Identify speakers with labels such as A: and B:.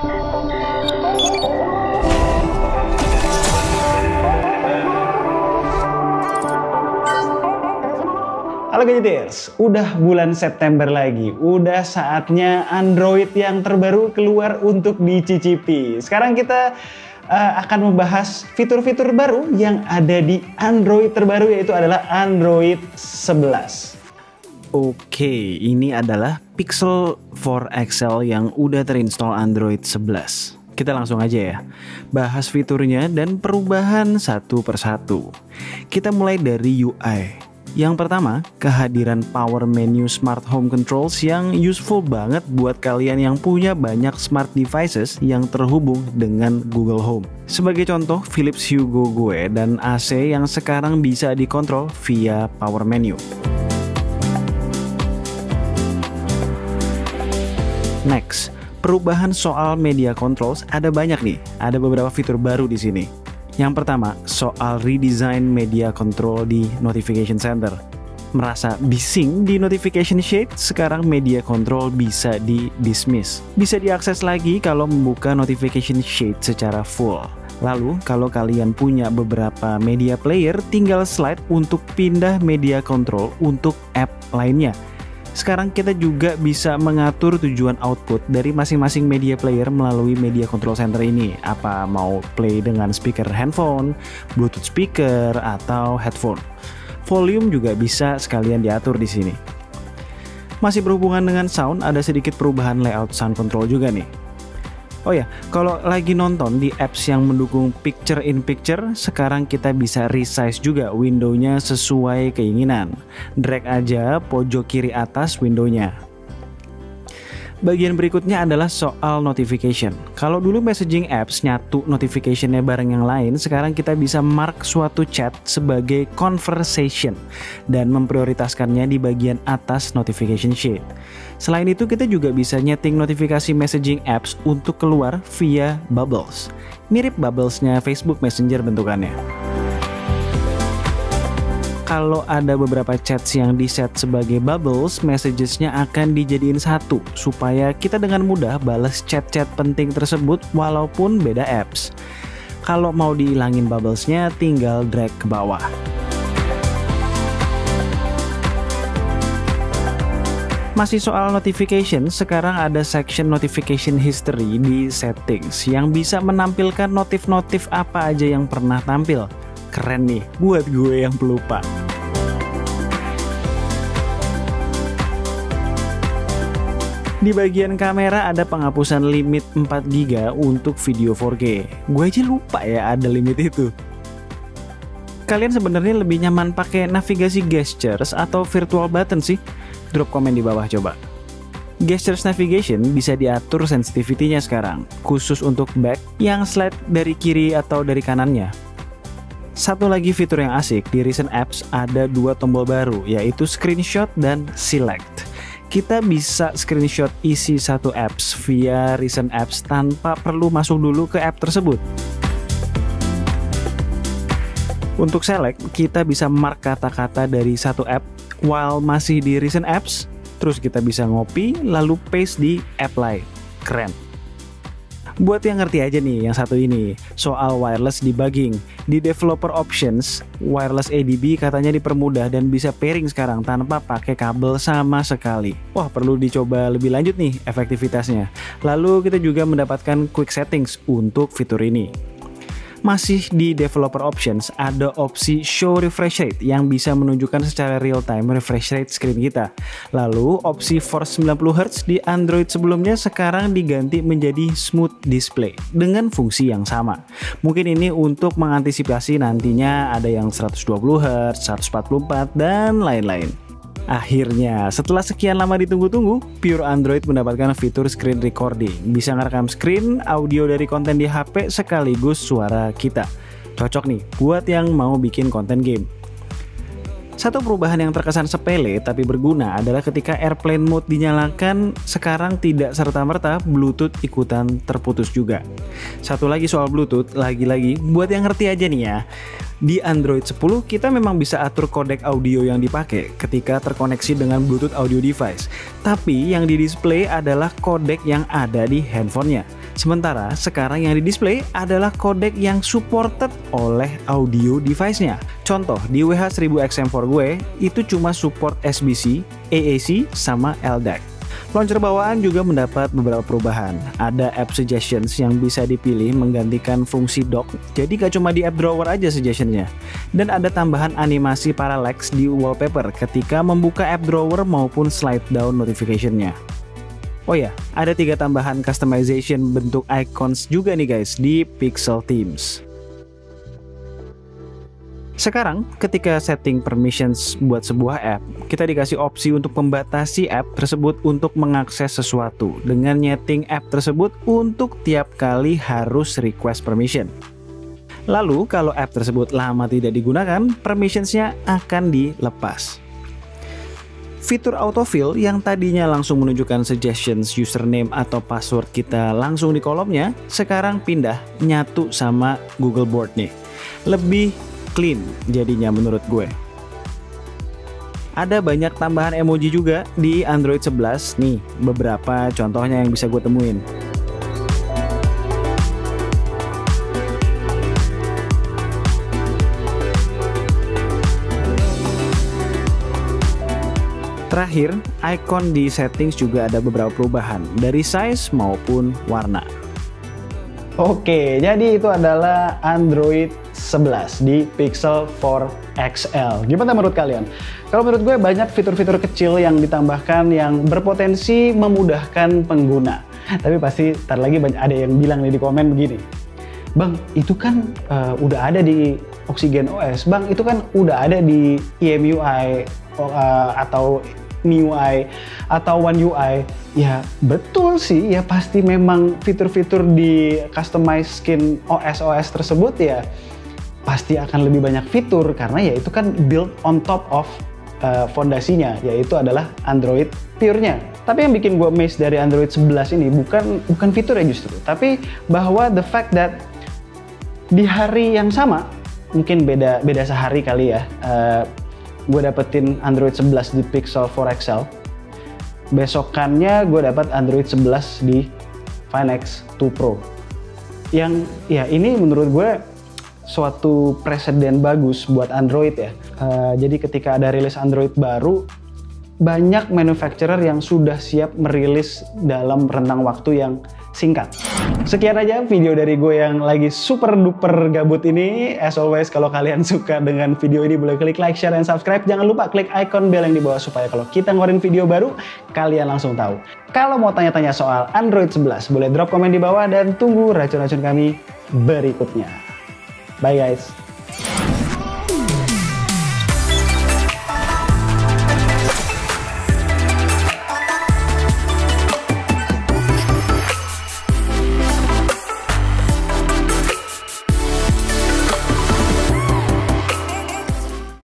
A: Halo Gadgeters, udah bulan September lagi, udah saatnya Android yang terbaru keluar untuk dicicipi. Sekarang kita akan membahas fitur-fitur baru yang ada di Android terbaru, yaitu adalah Android 11. Oke, ini adalah Pixel 4 XL yang udah terinstall Android 11. Kita langsung aja ya, bahas fiturnya dan perubahan satu persatu. Kita mulai dari UI. Yang pertama, kehadiran power menu smart home controls yang useful banget buat kalian yang punya banyak smart devices yang terhubung dengan Google Home. Sebagai contoh, Philips Hue gue dan AC yang sekarang bisa dikontrol via power menu. Next, perubahan soal media controls ada banyak nih. Ada beberapa fitur baru di sini. Yang pertama, soal redesign media control di Notification Center. Merasa bising di Notification Shade, sekarang media control bisa di-dismiss. Bisa diakses lagi kalau membuka Notification Shade secara full. Lalu, kalau kalian punya beberapa media player, tinggal slide untuk pindah media control untuk app lainnya. Sekarang kita juga bisa mengatur tujuan output dari masing-masing media player melalui media control center ini. Apa mau play dengan speaker handphone, Bluetooth speaker, atau headphone. Volume juga bisa sekalian diatur di sini. Masih berhubungan dengan sound, ada sedikit perubahan layout sound control juga nih. Oh ya, kalau lagi nonton di apps yang mendukung picture in picture, sekarang kita bisa resize juga windownya sesuai keinginan. Drag aja pojok kiri atas windownya. Bagian berikutnya adalah soal notification. Kalau dulu messaging apps nyatu notificationnya bareng yang lain, sekarang kita bisa mark suatu chat sebagai conversation dan memprioritaskannya di bagian atas notification sheet. Selain itu, kita juga bisa nyeting notifikasi messaging apps untuk keluar via bubbles. Mirip bubblesnya Facebook Messenger bentukannya. Kalau ada beberapa chats yang di-set sebagai bubbles, messagesnya akan dijadiin satu supaya kita dengan mudah balas chat-chat penting tersebut walaupun beda apps. Kalau mau dihilangin bubblesnya, tinggal drag ke bawah. Masih soal notification, sekarang ada section notification history di settings yang bisa menampilkan notif-notif apa aja yang pernah tampil. Keren nih, buat gue yang pelupa. Di bagian kamera ada penghapusan limit 4GB untuk video 4K. Gue aja lupa ya ada limit itu. Kalian sebenarnya lebih nyaman pakai navigasi gestures atau virtual button sih? Drop komen di bawah coba. Gestures navigation bisa diatur sensitivity-nya sekarang, khusus untuk back yang slide dari kiri atau dari kanannya. Satu lagi fitur yang asik, di recent apps ada dua tombol baru, yaitu screenshot dan select. Kita bisa screenshot isi satu apps via recent apps tanpa perlu masuk dulu ke app tersebut. Untuk select, kita bisa mark kata-kata dari satu app while masih di recent apps, terus kita bisa ngopi lalu paste di app lain. Keren. Buat yang ngerti aja nih yang satu ini, soal wireless debugging. Di developer options, wireless ADB katanya dipermudah dan bisa pairing sekarang tanpa pakai kabel sama sekali. Wah, perlu dicoba lebih lanjut nih efektivitasnya. Lalu kita juga mendapatkan quick settings untuk fitur ini. Masih di developer options, ada opsi show refresh rate yang bisa menunjukkan secara real time refresh rate screen kita. Lalu opsi force 90Hz di Android sebelumnya sekarang diganti menjadi smooth display dengan fungsi yang sama. Mungkin ini untuk mengantisipasi nantinya ada yang 120Hz, 144 dan lain-lain. Akhirnya, setelah sekian lama ditunggu-tunggu, Pure Android mendapatkan fitur screen recording. Bisa ngerekam screen, audio dari konten di HP sekaligus suara kita. Cocok nih buat yang mau bikin konten game. Satu perubahan yang terkesan sepele tapi berguna adalah ketika airplane mode dinyalakan, sekarang tidak serta-merta Bluetooth ikutan terputus juga. Satu lagi soal Bluetooth, lagi-lagi buat yang ngerti aja nih ya. Di Android 10 kita memang bisa atur kodek audio yang dipakai ketika terkoneksi dengan Bluetooth audio device. Tapi yang di display adalah kodek yang ada di handphonenya. Sementara sekarang yang di display adalah kodek yang supported oleh audio device-nya. Contoh, di WH-1000XM4 gue itu cuma support SBC, AAC, sama LDAC. Launcher bawaan juga mendapat beberapa perubahan. Ada app suggestions yang bisa dipilih menggantikan fungsi dock, jadi gak cuma di app drawer aja suggestionnya. Dan ada tambahan animasi parallax di wallpaper ketika membuka app drawer maupun slide down notification-nya. Oh ya, ada 3 tambahan customization bentuk icons juga nih guys di Pixel Themes. Sekarang, ketika setting permissions buat sebuah app, kita dikasih opsi untuk membatasi app tersebut untuk mengakses sesuatu dengan nyeting app tersebut untuk tiap kali harus request permission. Lalu, kalau app tersebut lama tidak digunakan, permissionsnya akan dilepas. Fitur autofill yang tadinya langsung menunjukkan suggestions username atau password kita langsung di kolomnya, sekarang pindah nyatu sama Google Board nih. Lebih clean jadinya menurut gue. Ada banyak tambahan emoji juga di Android 11 nih, beberapa contohnya yang bisa gue temuin. Terakhir, icon di settings juga ada beberapa perubahan dari size maupun warna. Oke, jadi itu adalah Android 11 di Pixel 4 XL. Gimana menurut kalian? Kalau menurut gue banyak fitur-fitur kecil yang ditambahkan yang berpotensi memudahkan pengguna. Tapi pasti ntar lagi ada yang bilang nih di komen begini, Bang, itu kan udah ada di Oxygen OS. Bang, itu kan udah ada di EMUI atau MIUI atau One UI. Ya betul sih, ya pasti memang fitur-fitur di customized skin OS tersebut ya pasti akan lebih banyak fitur karena ya itu kan build on top of fondasinya, yaitu adalah Android pure-nya. Tapi yang bikin gue amazed dari Android 11 ini bukan fiturnya justru, tapi bahwa the fact that di hari yang sama, mungkin beda sehari kali ya, gue dapetin Android 11 di Pixel 4 XL. Besokannya gue dapat Android 11 di Find X2 Pro. Yang ya ini menurut gue suatu presiden bagus buat Android ya. Jadi ketika ada rilis Android baru, banyak manufacturer yang sudah siap merilis dalam rentang waktu yang singkat. Sekian aja video dari gue yang lagi super duper gabut ini. As always, kalau kalian suka dengan video ini boleh klik like, share, dan subscribe. Jangan lupa klik icon bell yang di bawah supaya kalau kita ngeluarin video baru, kalian langsung tahu. Kalau mau tanya-tanya soal Android 11, boleh drop komen di bawah dan tunggu racun-racun kami berikutnya. Bye guys.